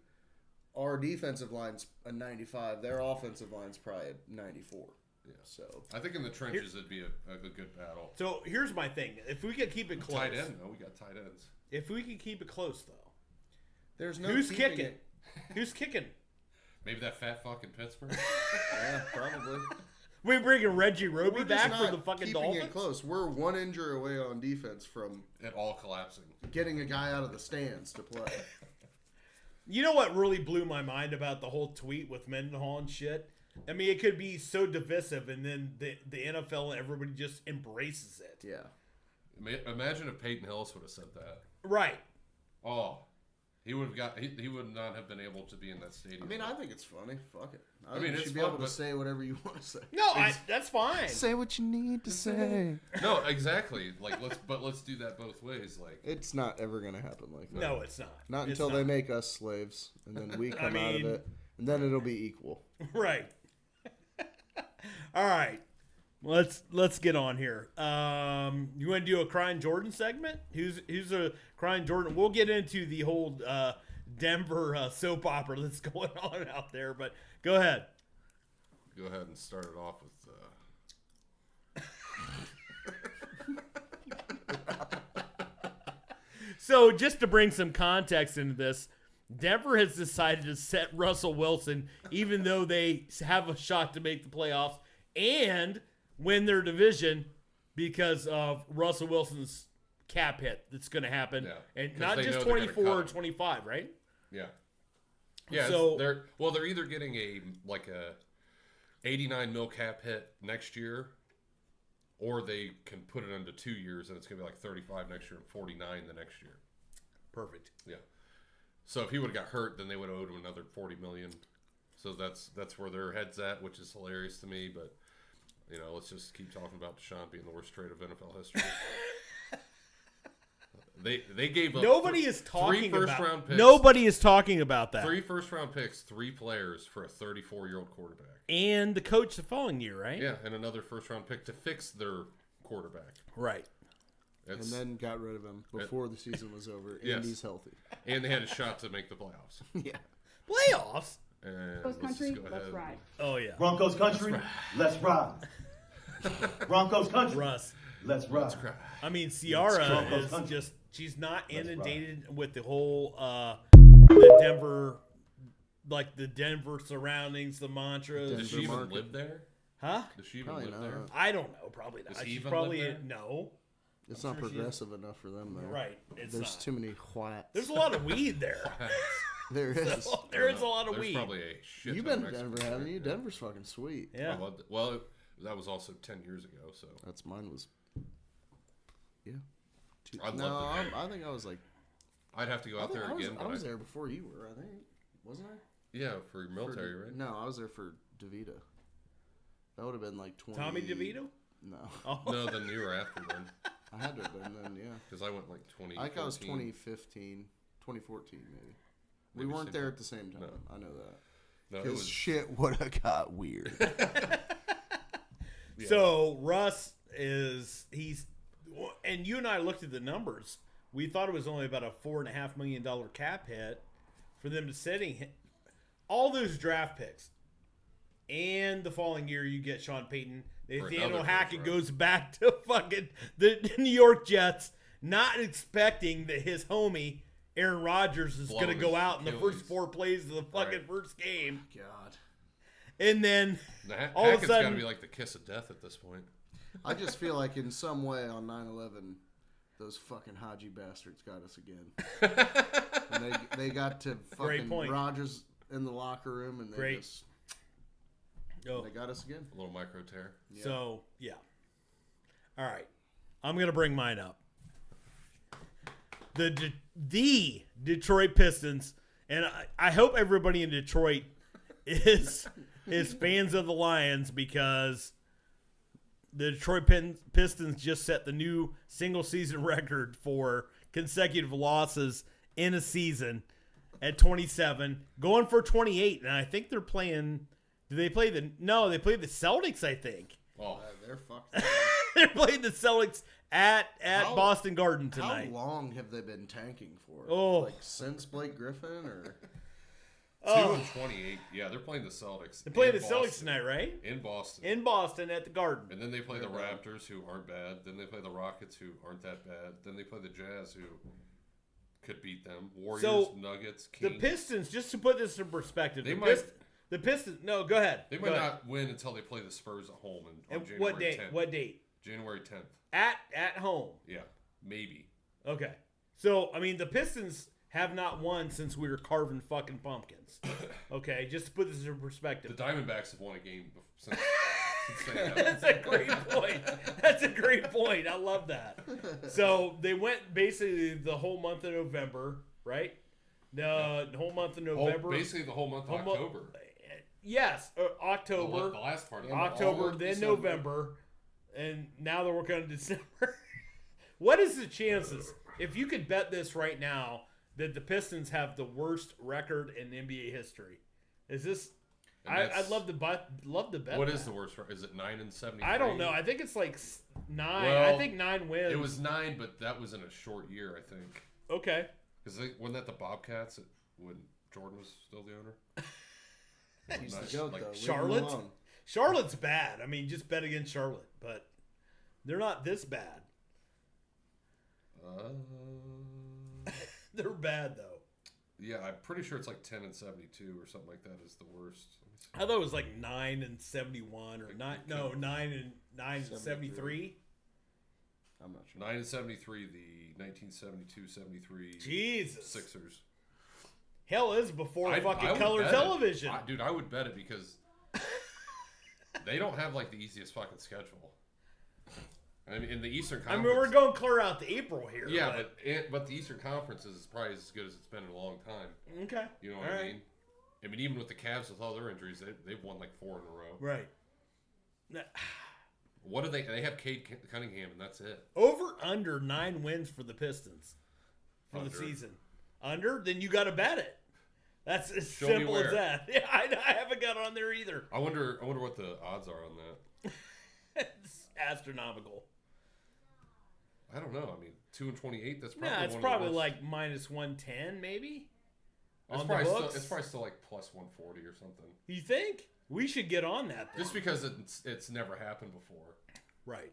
Our defensive line's a 95. Their offensive line's probably a 94. Yeah. So I think in the trenches it'd be a good battle. So here's my thing: if we could keep it close, Tight end though, we got tight ends. if we could keep it close, though, there's no who's keeping kicking? it. Who's kicking? Maybe that fat fucking Pittsburgh. Yeah, probably. We bringing Reggie Roby We're just back for not the fucking keeping Dolphins? it close. We're one injury away on defense from It all collapsing. getting a guy out of the stands to play. You know what really blew my mind about the whole tweet with Mendenhall and shit? I mean, it could be so divisive, and then the NFL and everybody just embraces it. Yeah. Imagine if Peyton Hillis would have said that. Right. Oh, he would have got. He would not have been able to be in that stadium. I mean, I think it's funny. Fuck it. I mean, mean, you it's should be fun, able to but- say whatever you want to say. No, that's fine. Say what you need to say. no, exactly. Like let's do that both ways. Like It's not ever going to happen like that. No, it's not. Not It's until they make us slaves, and then we come out of mean- it, and then it'll be equal. Right. All right. Let's get on here. You want to do a Crying Jordan segment? Who's a Crying Jordan? We'll get into the whole Denver soap opera that's going on out there, but go ahead. go ahead and start it off with. So just to bring some context into this, Denver has decided to set Russell Wilson, even though they have a shot to make the playoffs and win their division because of Russell Wilson's cap hit that's going to happen. Yeah, And 'cause not they just know they're gonna 24 or cut him. 25, right? Yeah. Yeah. So- They're either getting a 89 mil cap hit next year, or they can put it into 2 years and it's going to be like 35 next year and 49 the next year. Perfect. Yeah. So if he would have got hurt, then they would have owed him another $40 million. So that's where their head's at, which is hilarious to me. But let's just keep talking about Deshaun being the worst trade of NFL history. They gave up Nobody is talking three about first-round picks. Nobody is talking about that. 3 first-round picks, 3 players for a 34-year-old quarterback. And the coach the following year, right? Yeah, and another first-round pick to fix their quarterback. Right. And then got rid of him before the season was over, and Yes. he's healthy. And they had a shot to make the playoffs. Yeah. Playoffs? And Broncos country, go let's ahead. ride. Oh, yeah. Broncos country, let's ride. Broncos country, Russ. let's ride. I mean, Ciara Broncos is country. just, she's not Let's inundated with the whole, the Denver, like the Denver surroundings, the mantras. Does she even market. live there? Huh? Does she even Probably live there? not. I don't know. Probably not. Does he She's even probably, live there? no. It's I'm not sure she is. progressive enough for them, though. Right. It's There's not. too many whites. There's a lot of weed there. There is. There is a lot of There's weed. probably a shit You've ton been of to Denver, Mexicans haven't there. you? Denver's fucking sweet. Yeah. I loved it. Well, that was also 10 years ago, so. That's mine was. Yeah. I'd No, love to. I think I was like. I'd have to go out there again. I but was there before you were. I think, wasn't I? Yeah, for your military, right? No, I was there for DeVito. That would have been like 20. Tommy DeVito? No, Oh. No, then you were after then. I had to have been then. Yeah, Because I went like 20. I think I was 2015, 2014 maybe. We Maybe weren't same there time. at the same time. No. I know that. No, it Because was. shit would have got weird. So Russ he's, and you and I looked at the numbers. We thought it was only about a $4.5 million cap hit for them to setting all those draft picks. And the following year, you get Sean Payton. Nathaniel another Hackett first goes back to fucking the New York Jets, not expecting that his homie Aaron Rodgers is Blow going to go his out in the Achilles. first 4 plays of the fucking Right. first game, God, and then all of a Hackett's got to sudden, be like the kiss of death at this point. I just feel like in some way on 9/11, those fucking Haji bastards got us again. And they got to Great fucking point. Rodgers in the locker room, and they Great. just oh, they got us again. A little micro tear. so yeah. All right, I'm gonna bring mine up. The Detroit Pistons, and I hope everybody in Detroit is fans of the Lions, because the Detroit Pistons just set the new single season record for consecutive losses in a season at 27, going for 28, and I think they're playing. Do they play the? No, they play the Celtics, I think. Oh, They're fucked. They're playing the Celtics at How- Boston Garden How tonight. long have they been tanking for? Oh. Like since Blake Griffin, or 2-28. Yeah, they're playing the Celtics. They're playing in the Celtics Boston. tonight, right? In Boston. In Boston at the Garden. And then they play the They're bad. Raptors, who aren't bad. Then they play the Rockets, who aren't that bad. Then they play the Jazz, who could beat them. Warriors, So, Nuggets, The Kings. Pistons, just to put this in perspective, They the, might- the Pistons. No, go ahead. They Go might ahead. not win until they play the Spurs at home on And January what date? 10th. What date? January 10th. At home. Yeah, maybe. Okay. So I mean, the Pistons have not won since we were carving fucking pumpkins. Okay, just to put this in perspective. The Diamondbacks have won a game since they have. That's a great point. That's a great point. I love that. So they went basically the whole month of November, right? The whole month of November. Basically the whole month of Whole mo- October. Yes, October. The last part of October, all of then December. November, and now they're working on December. What is the chances, if you could bet this right now, that the Pistons have the worst record in NBA history? Is this? And I'd love to bet. What that. is the worst? Is it 9-73? I don't know. I think it's like 9. Well, I think 9 wins. It was 9, but that was in a short year, I think. okay. Because wasn't that the Bobcats when Jordan was still the owner? he's Nice. the goat Like though. Leave him Charlotte? alone. Charlotte's bad. I mean, just bet against Charlotte, but they're not this bad. They're bad though. Yeah, I'm pretty sure it's like 10-72 or something like that is the worst. Let me see. I thought it was like 9-71 or 9-73. I'm not sure. 9-73, the 1972-73 Jesus. Sixers. Hell, is before I fucking would color bet television. it. Dude, I would bet it because they don't have like the easiest fucking schedule. I mean, in the Eastern I Conference. mean, we're going clear out to April here. Yeah, but the Eastern Conference is probably as good as it's been in a long time. Okay. You know what I mean? I mean, even with the Cavs with all their injuries, they've won like 4 in a row. Right. What do they? They have Cade Cunningham, and that's it. Over under 9 wins for the Pistons for the season. Under? Then you got to bet it. That's as simple as that. Yeah, I haven't got on there either. I wonder what the odds are on that. It's astronomical. I don't know. I mean, 2-28. That's probably it's probably like minus 110, maybe. It's probably still like plus 140 or something. You think? We should get on that then. Just because it's never happened before. Right.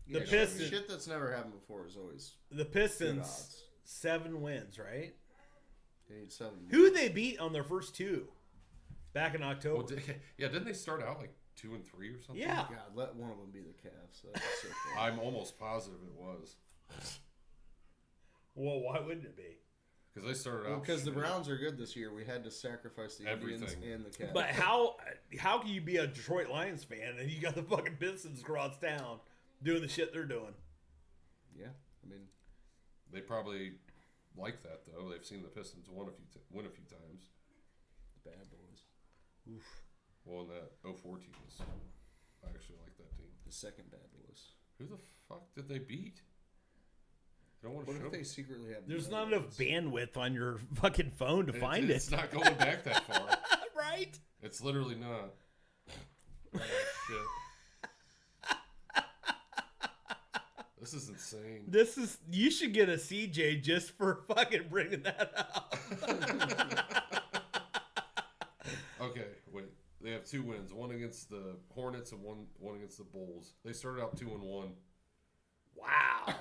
The Pistons. Shit that's never happened before is always the Pistons. 7 wins, right? They need 7. Who they beat on their first 2 back in October? Well, didn't they start out like 2-3 or something? Yeah. God, let one of them be the Cavs. So I'm almost positive it was. Well, why wouldn't it be? Because they started out. Because the Browns are good this year. We had to sacrifice the Indians and the Cavs. But how can you be a Detroit Lions fan and you got the fucking Pistons across town doing the shit they're doing? Yeah, I mean, they probably like that though. They've seen the Pistons win a few times. The bad boys. Oof. Well, in that 04 team I actually like that team. The second bad boys. Who the fuck did they beat? What if they secretly have? There's not enough bandwidth on your fucking phone to find it. It's not going back that far. Right? It's literally not. Oh, shit. This is insane. You should get a CJ just for fucking bringing that up. Okay, wait. They have 2 wins. One against the Hornets and one against the Bulls. They started out 2-1. Wow.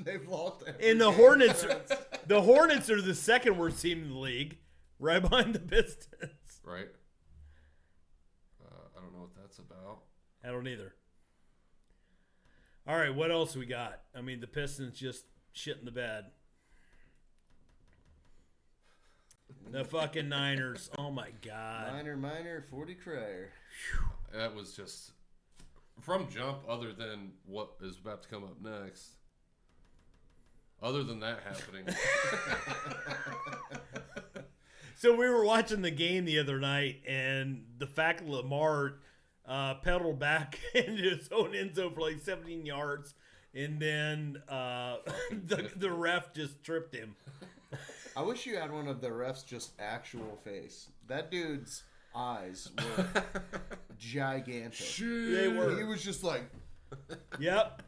They've lost. And the Hornets are the second worst team in the league, right behind the Pistons. Right. I don't know what that's about. I don't either. All right, what else we got? I mean, the Pistons just shit in the bed. The fucking Niners. Oh my God. Minor, 40 crier. That was just from jump. Other than what is about to come up next. Other than that happening. So we were watching the game the other night, and the fact that Lamar pedaled back into his own end zone for like 17 yards, and then the ref just tripped him. I wish you had one of the refs' just actual face. That dude's eyes were gigantic. They were. He was just like, yep.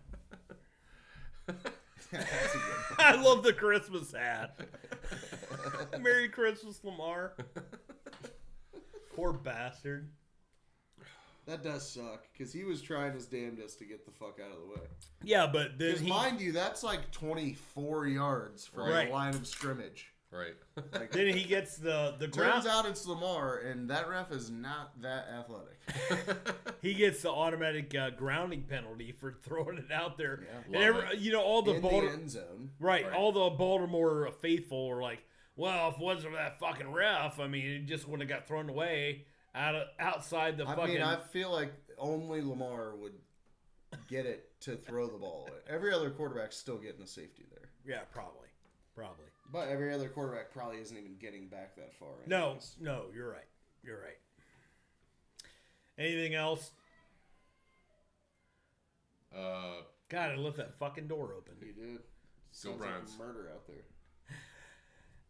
that's a good one. I love the Christmas hat. Merry Christmas, Lamar. Poor bastard. That does suck, because he was trying his damnedest to get the fuck out of the way. Yeah, but then mind you, that's like 24 yards from Right. the line of scrimmage. Right. Like, then he gets the turns ground. out it's Lamar, and that ref is not that athletic. He gets the automatic grounding penalty for throwing it out there. Yeah. And all the in the end zone. Right, all the Baltimore faithful are like, well, if it wasn't for that fucking ref, I mean, it just wouldn't have got thrown away outside the fucking... I mean, I feel like only Lamar would get it to throw the ball away. Every other quarterback's still getting a safety there. Yeah, probably. But every other quarterback probably isn't even getting back that far. No, you're right. Anything else? God, I left that fucking door open. You did. Go Browns. Like murder out there.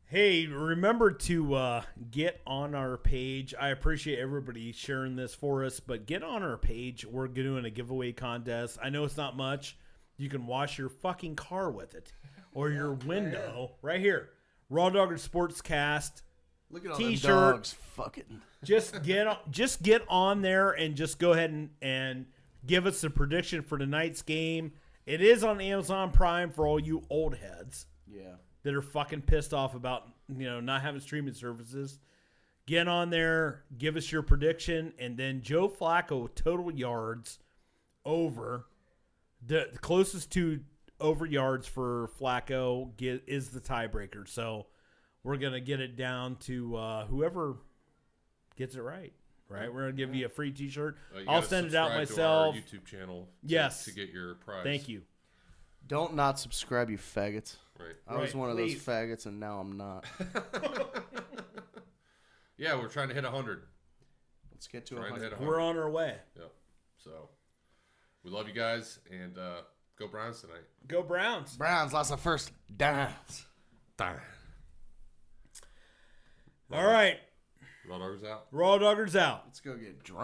Hey, remember to get on our page. I appreciate everybody sharing this for us, but get on our page. We're doing a giveaway contest. I know it's not much. You can wash your fucking car with it or your window right here. RawDawgers Sportscast. Look at all T-shirt. them dogs fucking. Just get on there and just go ahead and give us a prediction for tonight's game. It is on Amazon Prime for all you old heads. Yeah. That are fucking pissed off about, not having streaming services. Get on there, give us your prediction, and then Joe Flacco total yards over. The closest to over yards for Flacco is the tiebreaker. So we're going to get it down to whoever gets it right. right? We're gonna give you a free T-shirt. You I'll gotta send it out subscribe myself. To our YouTube channel. Yes. To get your prize. Thank you. Don't not subscribe, you faggots. Right. I was Right, one of those please. faggots, and now I'm not. Yeah, we're trying to hit 100. Let's get to Trying to 100. hit 100. We're on our way. Yep. So we love you guys, and go Browns tonight. Go Browns. Browns lost the first downs. Darn. All right. RawDawgers out. RawDawgers out. Let's go get drunk.